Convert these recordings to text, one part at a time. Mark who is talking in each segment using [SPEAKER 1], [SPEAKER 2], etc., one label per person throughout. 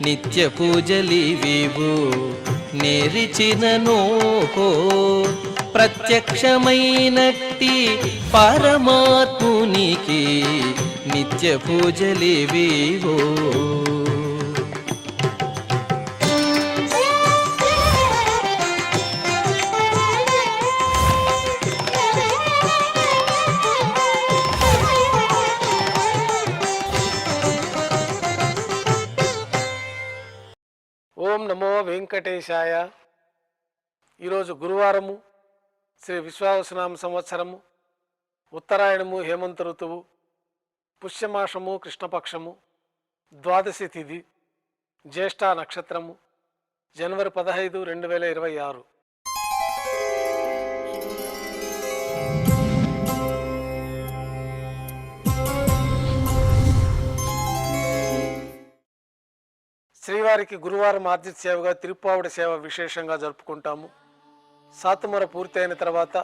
[SPEAKER 1] నిత్య పూజలివివు నేరిచినను ప్రత్యక్షమైనట్టి పరమాత్మునికి నిత్య పూజలివివో.
[SPEAKER 2] ఓం నమో వెంకటేశాయ. ఈరోజు గురువారము, శ్రీ విశ్వావసునామ సంవత్సరము, ఉత్తరాయణము, హేమంత ఋతువు, పుష్యమాసము, కృష్ణపక్షము, ద్వాదశి తిథి, జ్యేష్ఠ నక్షత్రము, జనవరి 15, 2026. శ్రీవారికి గురువారం ఆర్జిత సేవగా తిరుప్పావుడి సేవ విశేషంగా జరుపుకుంటాము. సాతుమర పూర్తయిన తర్వాత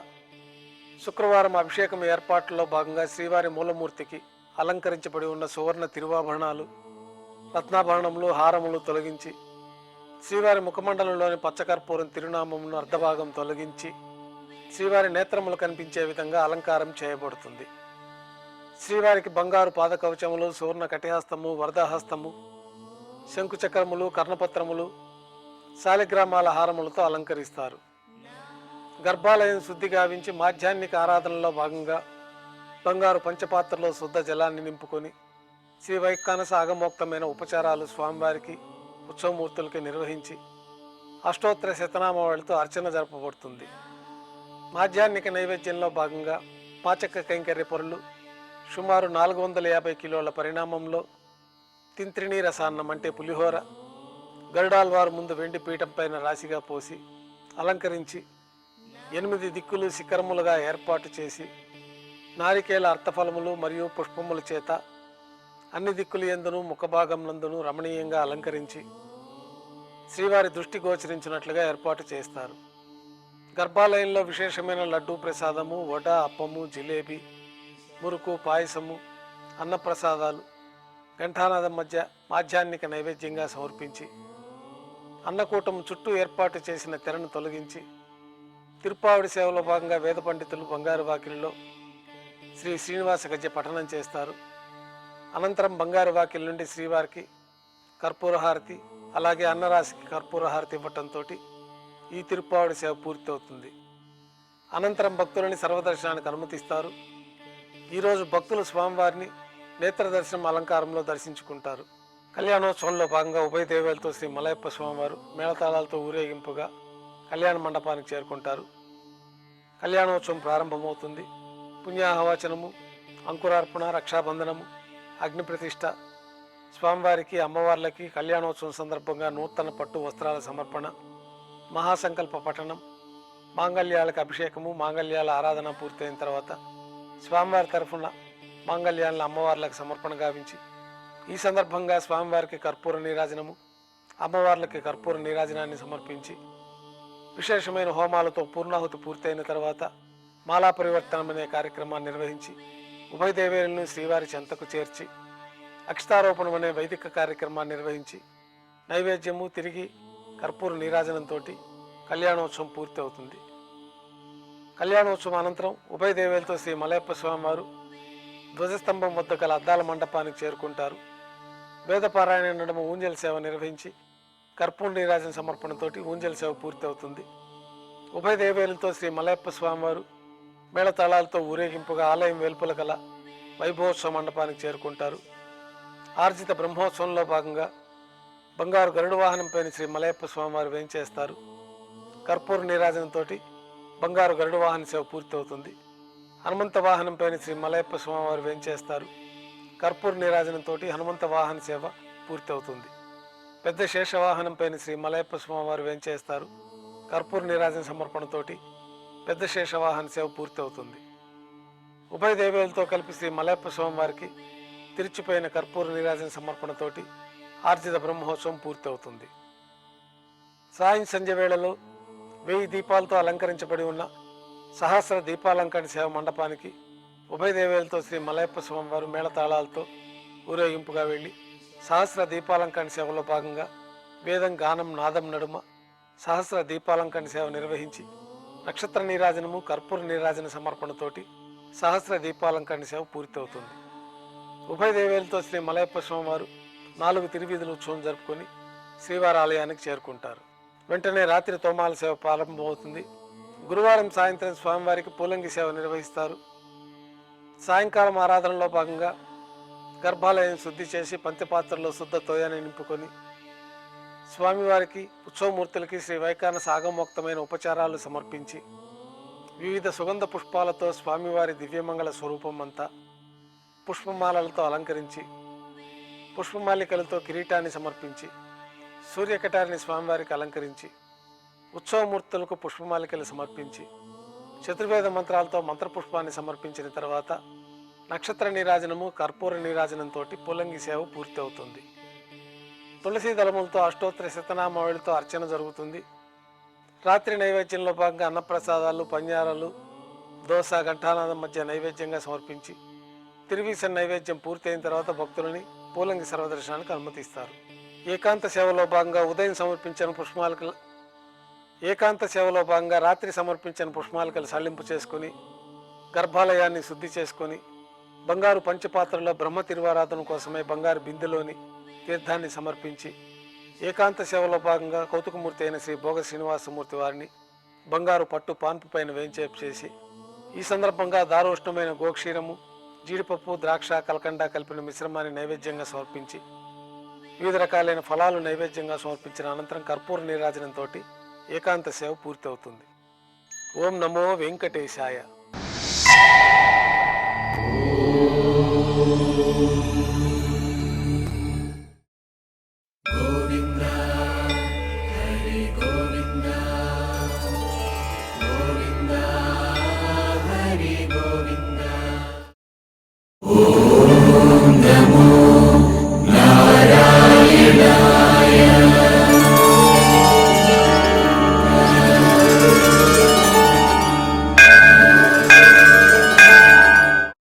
[SPEAKER 2] శుక్రవారం అభిషేకం ఏర్పాట్లలో భాగంగా శ్రీవారి మూలమూర్తికి అలంకరించబడి ఉన్న సువర్ణ తిరువాభరణాలు, రత్నాభరణములు, హారములు తొలగించి శ్రీవారి ముఖమండలంలోని పచ్చకర్పూరం తిరునామమును అర్ధభాగం తొలగించి శ్రీవారి నేత్రములు కనిపించే విధంగా అలంకారం చేయబడుతుంది. శ్రీవారికి బంగారు పాదకవచములు, సువర్ణ కటిహస్తము, వరదహస్తము, శంకుచక్రములు, కర్ణపత్రములు, శాలిగ్రామాల హారములతో అలంకరిస్తారు. గర్భాలయం శుద్ధి గావించి మాధ్యాహ్నిక ఆరాధనలో భాగంగా బంగారు పంచపాత్రలో శుద్ధ జలాన్ని నింపుకొని శ్రీ వైఖానస ఆగమోక్తమైన ఉపచారాలు స్వామివారికి, ఉత్సవమూర్తులకి నిర్వహించి అష్టోత్తర శతనామావళితో అర్చన జరపబడుతుంది. మాధ్యాహ్నిక నైవేద్యంలో భాగంగా పాచక కైంకర్య పొరలు సుమారు 450 కిలోల పరిణామంలో తింత్రిణీ రసాన్నం అంటే పులిహోర గరుడాల్వారు ముందు వెండి పీఠం పైన రాశిగా పోసి అలంకరించి 8 దిక్కులు శిఖరములుగా ఏర్పాటు చేసి నారికేల అర్థఫలములు మరియు పుష్పముల చేత అన్ని దిక్కులు యందును ముఖభాగం నందును రమణీయంగా అలంకరించి శ్రీవారి దృష్టి గోచరించినట్లుగా ఏర్పాటు చేస్తారు. గర్భాలయంలో విశేషమైన లడ్డూ ప్రసాదము, వడ, అప్పము, జిలేబీ, మురుకు, పాయసము, అన్నప్రసాదాలు ఘంటానాదం మధ్య మాధ్యాహ్నిక నైవేద్యంగా సమర్పించి అన్నకూటం చుట్టూ ఏర్పాటు చేసిన తెరను తొలగించి తిరుప్పావుడి సేవలో భాగంగా వేద పండితులు బంగారు వాకిలిలో శ్రీ శ్రీనివాస గద్య పఠనం చేస్తారు. అనంతరం బంగారు వాకిలి నుండి శ్రీవారికి కర్పూరహారతి, అలాగే అన్నరాశికి కర్పూరహారతి ఇవ్వటంతో ఈ తిరుప్పావుడి సేవ పూర్తవుతుంది. అనంతరం భక్తులని సర్వదర్శనానికి అనుమతిస్తారు. ఈరోజు భక్తులు స్వామివారిని నేత్ర దర్శనం అలంకారంలో దర్శించుకుంటారు. కళ్యాణోత్సవంలో భాగంగా ఉభయ దేవేలతో శ్రీ మలయప్ప స్వామివారు మేళతాళాలతో ఊరేగింపుగా కళ్యాణ మండపానికి చేరుకుంటారు. కళ్యాణోత్సవం ప్రారంభమవుతుంది. పుణ్యాహవచనము, అంకురార్పణ, రక్షాబంధనము, అగ్ని ప్రతిష్ఠ, స్వామివారికి, అమ్మవార్లకి కళ్యాణోత్సవం సందర్భంగా నూతన పట్టు వస్త్రాల సమర్పణ, మహాసంకల్ప పఠనం, మాంగళ్యాలకు అభిషేకము, మాంగళ్యాల ఆరాధన పూర్తయిన తర్వాత స్వామివారి తరఫున మాంగళ్యాలను అమ్మవార్లకు సమర్పణ గావించి ఈ సందర్భంగా స్వామివారికి కర్పూర నీరాజనము, అమ్మవార్లకి కర్పూర నీరాజనాన్ని సమర్పించి విశేషమైన హోమాలతో పూర్ణాహుతి పూర్తయిన తర్వాత మాలా పరివర్తనం అనే కార్యక్రమాన్ని నిర్వహించి ఉభయ దేవేరులను శ్రీవారి చెంతకు చేర్చి అక్షతారోపణం అనే వైదిక కార్యక్రమాన్ని నిర్వహించి నైవేద్యము, తిరిగి కర్పూర నీరాజనంతో కళ్యాణోత్సవం పూర్తి అవుతుంది. కళ్యాణోత్సవం అనంతరం ఉభయ దేవేలతో శ్రీ మలయప్ప స్వామివారు ధ్వజస్తంభం వద్ద గల అద్దాల మండపానికి చేరుకుంటారు. వేదపారాయణ నడుమ ఊంజల్ సేవ నిర్వహించి కర్పూర నీరాజన సమర్పణతో ఊంజల్ సేవ పూర్తి అవుతుంది. ఉభయ దేవేలతో శ్రీ మలయప్ప స్వామివారు మేళతాళాలతో ఊరేగింపుగా ఆలయం వెలుపల గల వైభవోత్సవ మండపానికి చేరుకుంటారు. ఆర్జిత బ్రహ్మోత్సవంలో భాగంగా బంగారు గరుడ వాహనంపైన శ్రీ మలయప్ప స్వామివారు వేంచేస్తారు. కర్పూర నీరాజనంతో బంగారు గరుడ వాహన సేవ పూర్తి అవుతుంది. హనుమంత వాహనంపైన శ్రీ మలయప్ప స్వామివారు వేంచేస్తారు. కర్పూర నీరాజనంతో హనుమంత వాహన సేవ పూర్తి అవుతుంది. పెద్ద శేషవాహనంపైన శ్రీ మలయప్ప స్వామివారు వేంచేస్తారు. కర్పూర నీరాజన సమర్పణతోటి పెద్ద శేషవాహన సేవ పూర్తి అవుతుంది. ఉభయ దేవేలతో కలిపి శ్రీ మలయప్ప స్వామివారికి తిరిచిపోయిన కర్పూర నీరాజన సమర్పణతోటి ఆర్జిత బ్రహ్మోత్సవం పూర్తి అవుతుంది. సాయం సంధ్య వేళలో 1000 దీపాలతో అలంకరించబడి ఉన్న సహస్ర దీపాలంకరణ సేవ మండపానికి ఉభయ దేవేలతో శ్రీ మలయప్ప స్వామివారు మేళతాళాలతో ఊరేగింపుగా వెళ్ళి సహస్ర దీపాలంకరణ సేవలో భాగంగా వేదం గానం నాదం నడుమ సహస్ర దీపాలంకరణ సేవ నిర్వహించి నక్షత్ర నీరాజనము కర్పూర నీరాజన సమర్పణతోటి సహస్ర దీపాలంకరణ సేవ పూర్తవుతుంది. ఉభయ దేవేలతో శ్రీ మలయప్ప స్వామివారు 4 తిరువీధుల ఉత్సవం జరుపుకొని శ్రీవారి ఆలయానికి చేరుకుంటారు. వెంటనే రాత్రి తోమాల సేవ ప్రారంభమవుతుంది. గురువారం సాయంత్రం స్వామివారికి పూలంగి సేవ నిర్వహిస్తారు. సాయంకాలం ఆరాధనలో భాగంగా గర్భాలయం శుద్ధి చేసి పంచపాత్రలో శుద్ధ తోయాన్ని నింపుకొని స్వామివారికి ఉత్సవమూర్తులకి శ్రీ వైఖానస ఆగమోక్తమైన ఉపచారాలు సమర్పించి వివిధ సుగంధ పుష్పాలతో స్వామివారి దివ్యమంగళ స్వరూపం అంతా పుష్పమాలలతో అలంకరించి పుష్పమాలికలతో కిరీటాన్ని సమర్పించి సూర్యకటారిని స్వామివారికి అలంకరించి ఉత్సవమూర్తులకు పుష్పమాలికలు సమర్పించి చతుర్వేద మంత్రాలతో మంత్రపుష్పాన్ని సమర్పించిన తర్వాత నక్షత్ర నీరాజనము కర్పూర నీరాజనంతో పూలంగి సేవ పూర్తి అవుతుంది. తులసీ దళములతో అష్టోత్తర శతనామావళితో అర్చన జరుగుతుంది. రాత్రి నైవేద్యంలో భాగంగా అన్నప్రసాదాలు పంజారాలు దోశ ఘంటానాదం మధ్య నైవేద్యంగా సమర్పించి తిరువీస నైవేద్యం పూర్తయిన తర్వాత భక్తులని పూలంగి సర్వదర్శనానికి అనుమతిస్తారు. ఏకాంత సేవలో భాగంగా ఉదయం సమర్పించిన పుష్పమాలికలు రాత్రి సమర్పించిన పుష్పమాలికలు సళ్లింపు చేసుకుని గర్భాలయాన్ని శుద్ధి చేసుకొని బంగారు పంచపాత్రలో బ్రహ్మ తిరువారాధన కోసమే బంగారు బిందెలోని తీర్థాన్ని సమర్పించి ఏకాంత సేవలో భాగంగా కౌతుకమూర్తి అయిన శ్రీ భోగ శ్రీనివాసమూర్తి వారిని బంగారు పట్టు పాన్పు పైన వేంచేపు చేసి ఈ సందర్భంగా దారోష్ణమైన గోక్షీరము జీడిపప్పు ద్రాక్ష కలకండ కలిపిన మిశ్రమాన్ని నైవేద్యంగా సమర్పించి వివిధ రకాలైన ఫలాలు నైవేద్యంగా సమర్పించిన అనంతరం కర్పూర నీరాజనంతో ఏకాంత సేవ పూర్తవుతుంది. ఓం నమో వెంకటేశాయ.